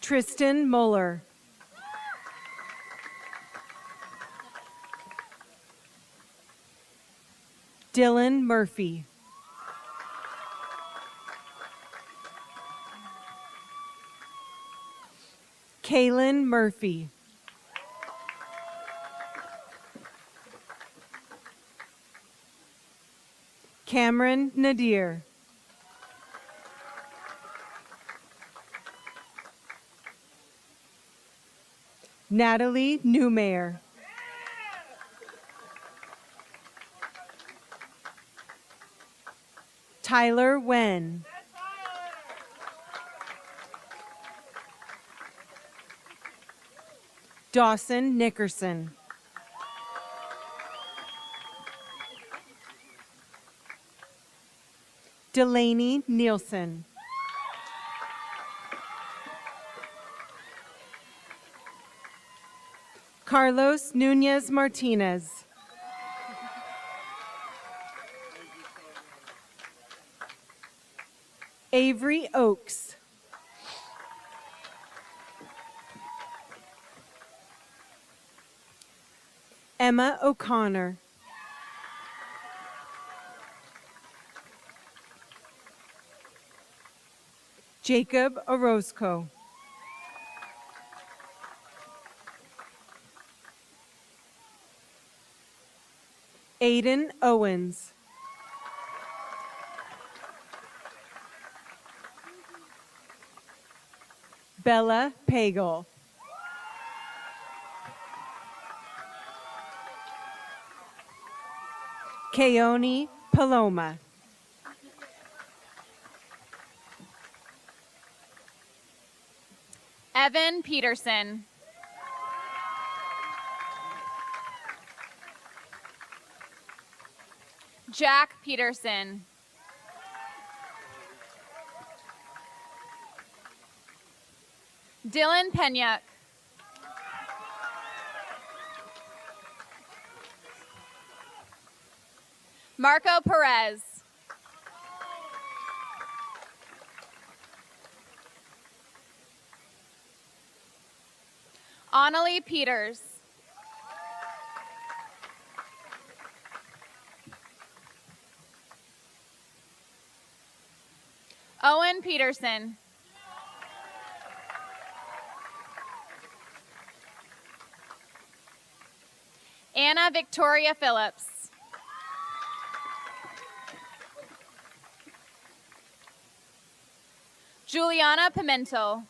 Tristan Muller. Dylan Murphy. Kaylin Murphy. Cameron Nadir. Natalie Newmayer. Tyler Wen. Dawson Nickerson. Delaney Nielsen. Carlos Nunez Martinez. Avery Oakes. Emma O'Connor. Jacob Orozco. Aiden Owens. Bella Pagel. Keone Paloma. Evan Peterson. Jack Peterson. Dylan Penyuk. Marco Perez. Annalie Peters. Owen Peterson. Anna Victoria Phillips. Juliana Pimento.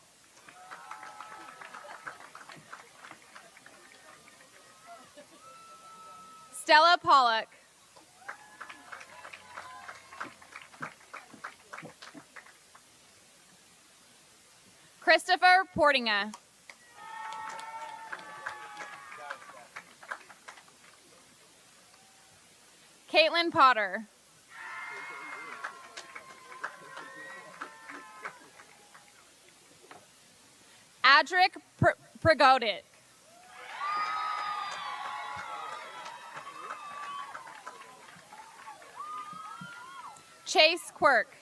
Stella Pollock. Christopher Portinga. Caitlin Potter. Adric Prigodic. Chase Quirk.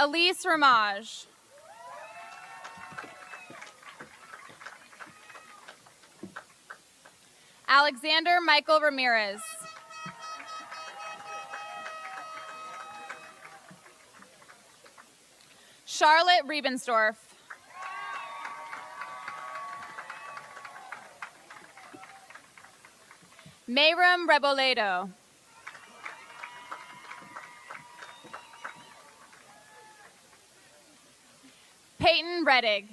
Elise Ramage. Alexander Michael Ramirez. Charlotte Riebensdorf. Mayram Reboledo. Peyton Reddig.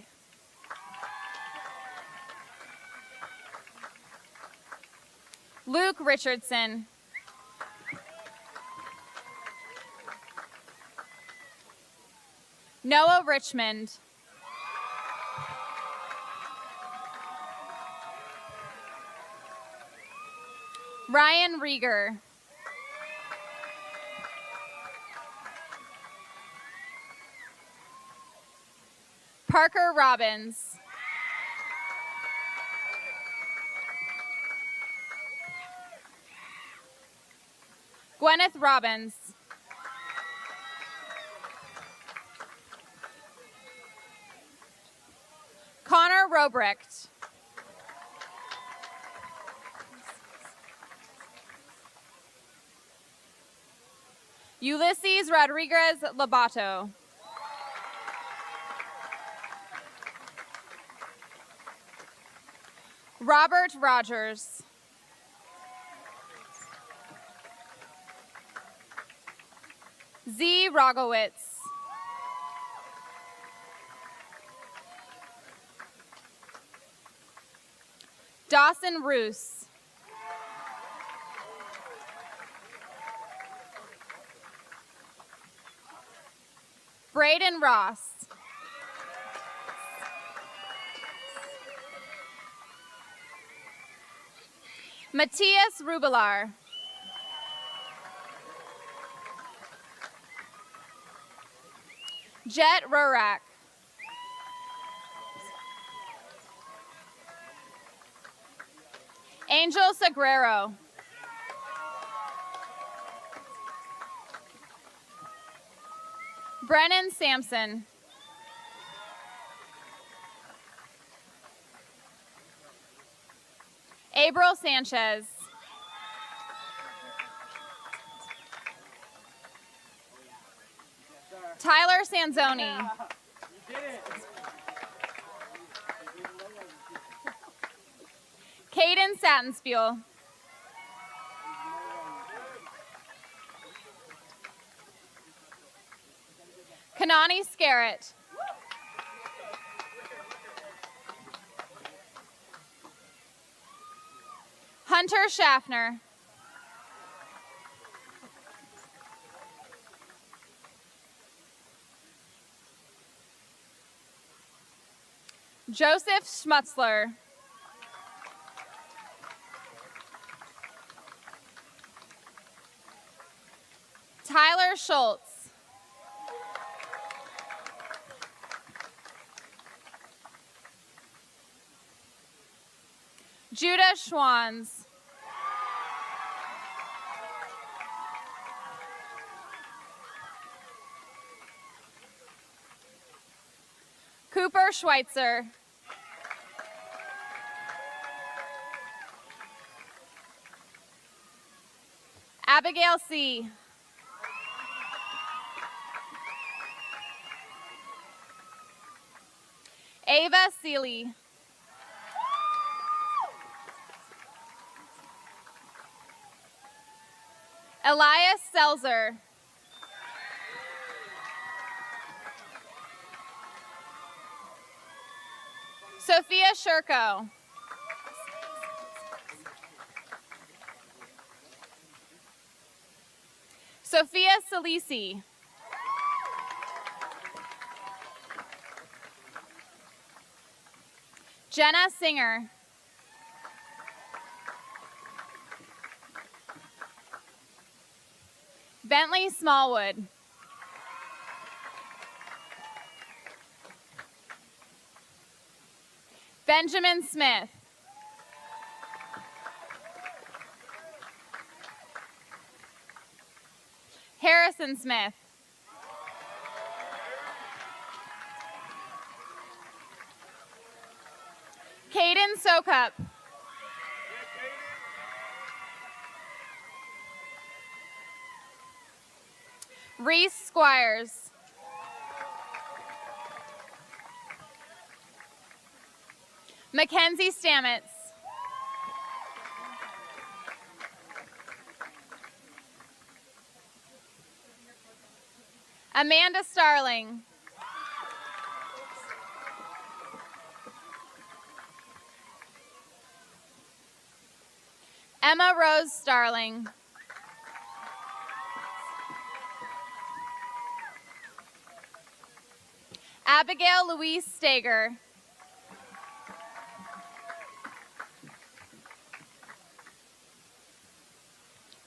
Luke Richardson. Noah Richmond. Ryan Rieger. Parker Robbins. Gwyneth Robbins. Connor Robrecht. Ulysses Rodriguez Labato. Robert Rogers. Z. Rogowitz. Dawson Roos. Braden Ross. Matthias Rubelar. Jet Rurak. Angel Sagrero. Brennan Sampson. Abril Sanchez. Tyler Sanzoni. Caden Sattenspiel. Kanani Scarrett. Hunter Schaffner. Joseph Schmutzler. Tyler Schultz. Judah Schwans. Cooper Schweitzer. Abigail C. Ava Seeley. Elias Selzer. Sophia Sherko. Sophia Salisi. Jenna Singer. Bentley Smallwood. Benjamin Smith. Harrison Smith. Caden Sokup. Reese Squires. Mackenzie Stamets. Amanda Starling. Emma Rose Starling. Abigail Louise Stager.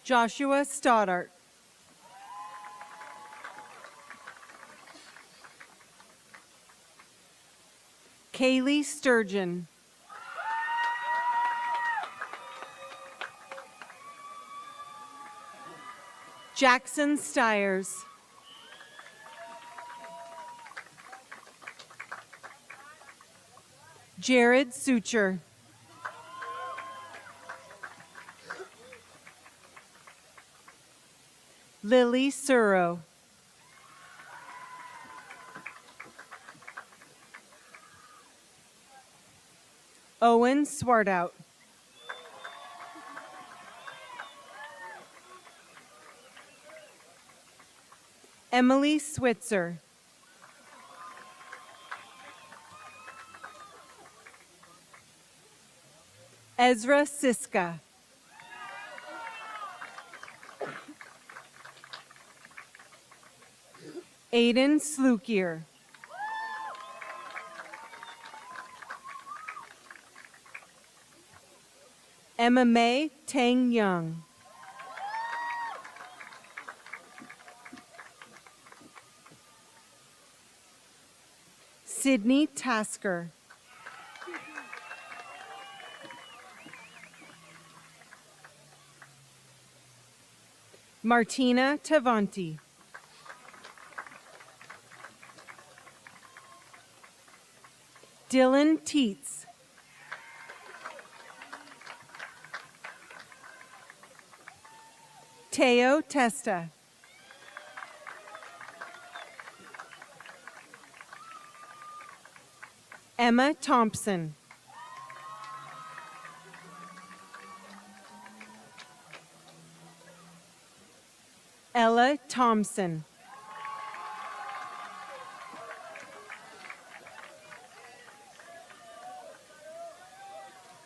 Joshua Stoddart. Kaylee Sturgeon. Jackson Stiers. Jared Suture. Lily Suro. Owen Swartout. Emily Switzer. Ezra Siska. Aiden Slukier. Emma May Tang Young. Sydney Tasker. Martina Tavanti. Dylan Teets. Teo Testa. Emma Thompson. Ella Thompson.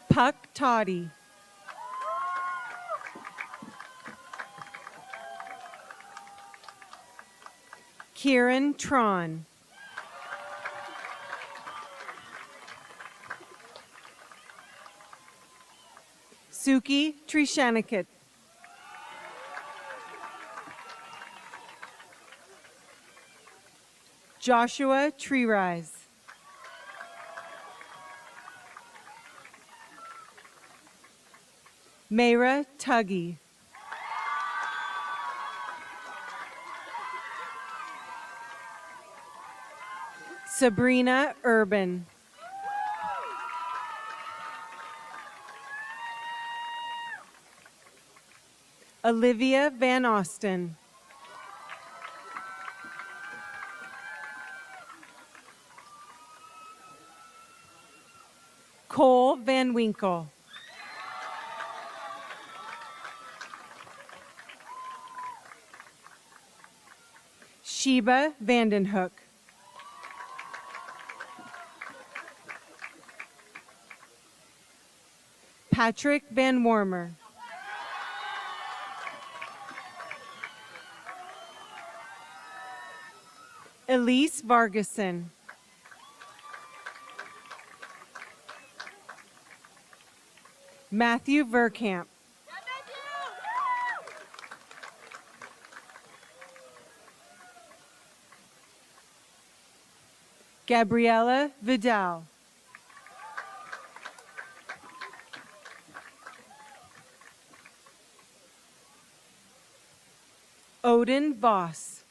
Puck Toddy. Kieran Tron. Suki Trishanikit. Joshua Treerise. Mayra Tuggy. Sabrina Urban. Olivia Van Austin. Cole Van Winkle. Sheba Vandenhoek. Patrick Van Warmer. Elise Vargason. Matthew Verkamp. Gabriella Vidal. Odin Voss.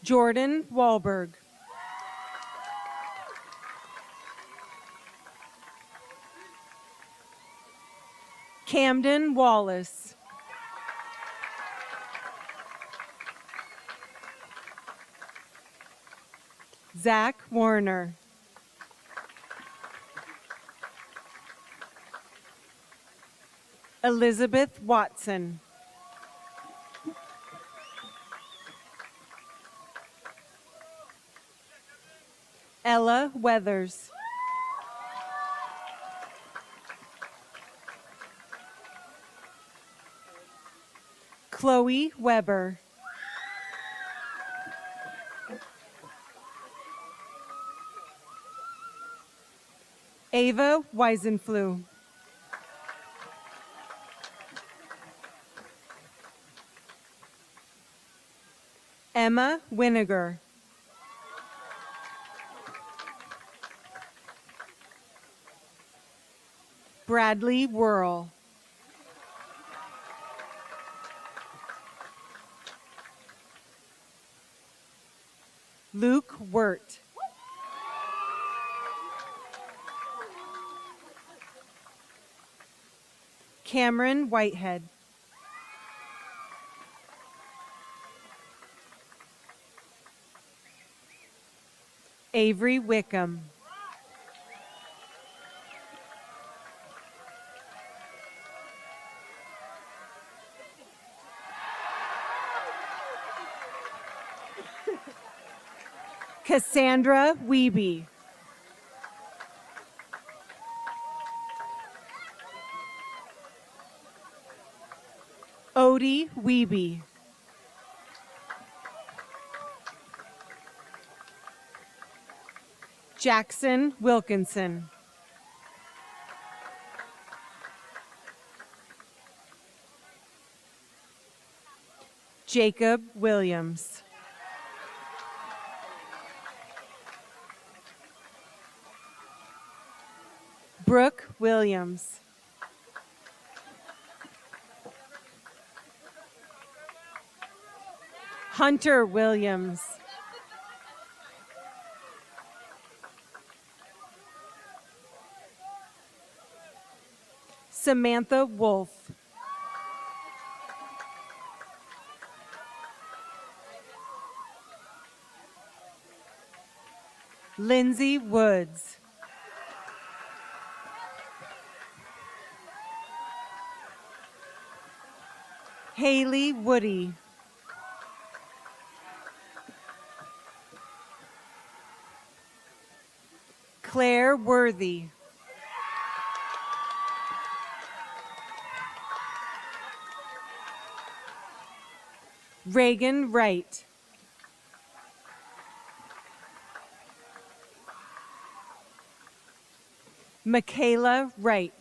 Jordan Wahlberg. Camden Wallace. Zach Warner. Elizabeth Watson. Ella Weathers. Chloe Weber. Ava Weisenflue. Emma Winiger. Bradley Whirl. Luke Wirt. Cameron Whitehead. Avery Wickham. Cassandra Wiebe. Odie Wiebe. Jackson Wilkinson. Jacob Williams. Brooke Williams. Hunter Williams. Samantha Wolf. Lindsay Woods. Haley Woody. Claire Worthy. Reagan Wright. Michaela Wright.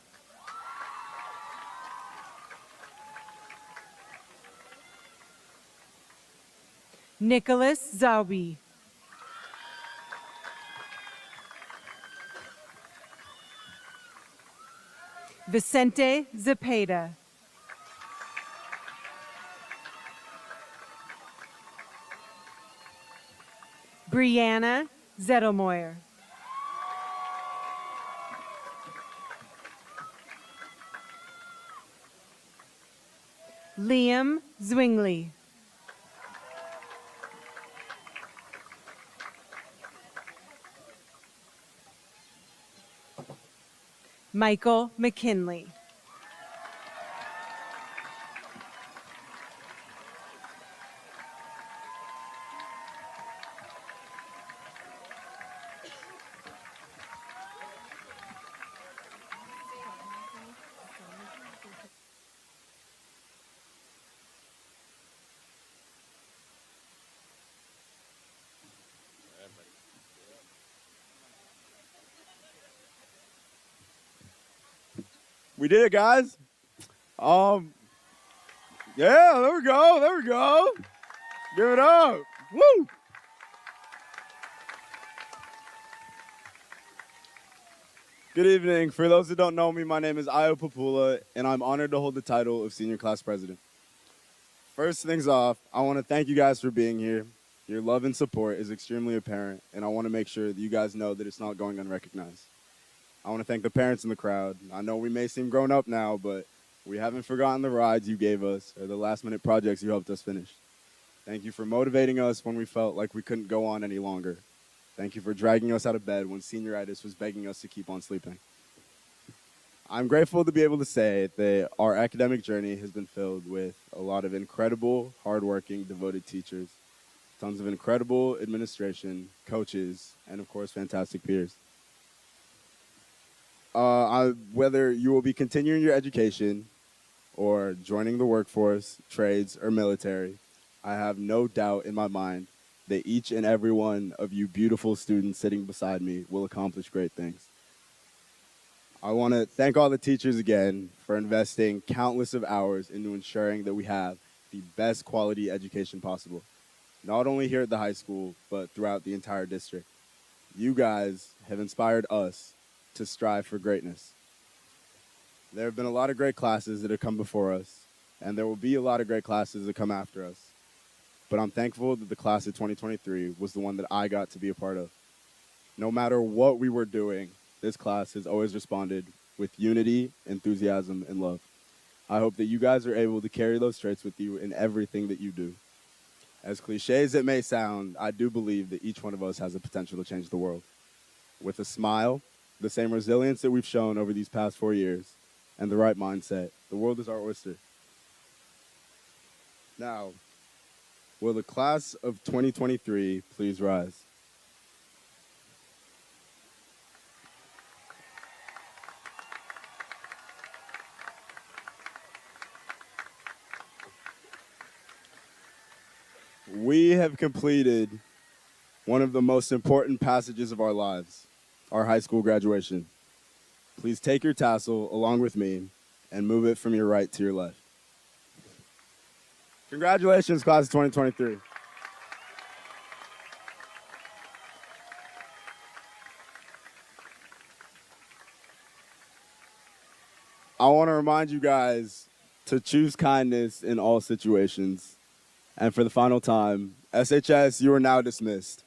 Nicholas Zauby. Vicente Zepeda. Brianna Zettelmoyer. Liam Zwingli. Michael McKinley. We did it, guys. Yeah, there we go. There we go. Give it up. Woo! Good evening. For those who don't know me, my name is Ayo Papula, and I'm honored to hold the title of Senior Class President. First things off, I want to thank you guys for being here. Your love and support is extremely apparent, and I want to make sure that you guys know that it's not going unrecognized. I want to thank the parents in the crowd. I know we may seem grown up now, but we haven't forgotten the rides you gave us or the last-minute projects you helped us finish. Thank you for motivating us when we felt like we couldn't go on any longer. Thank you for dragging us out of bed when senioritis was begging us to keep on sleeping. I'm grateful to be able to say that our academic journey has been filled with a lot of incredible, hardworking, devoted teachers, tons of incredible administration, coaches, and of course, fantastic peers. Whether you will be continuing your education or joining the workforce, trades, or military, I have no doubt in my mind that each and every one of you beautiful students sitting beside me will accomplish great things. I want to thank all the teachers again for investing countless of hours into ensuring that we have the best quality education possible, not only here at the high school, but throughout the entire district. You guys have inspired us to strive for greatness. There have been a lot of great classes that have come before us, and there will be a lot of great classes that come after us. But I'm thankful that the class of 2023 was the one that I got to be a part of. No matter what we were doing, this class has always responded with unity, enthusiasm, and love. I hope that you guys are able to carry those traits with you in everything that you do. As cliche as it may sound, I do believe that each one of us has the potential to change the world. With a smile, the same resilience that we've shown over these past 4 years, and the right mindset, the world is our oyster. Now, will the class of 2023 please rise? We have completed one of the most important passages of our lives, our high school graduation. Please take your tassel along with me and move it from your right to your left. Congratulations, class of 2023. I want to remind you guys to choose kindness in all situations. And for the final time, SHS, you are now dismissed.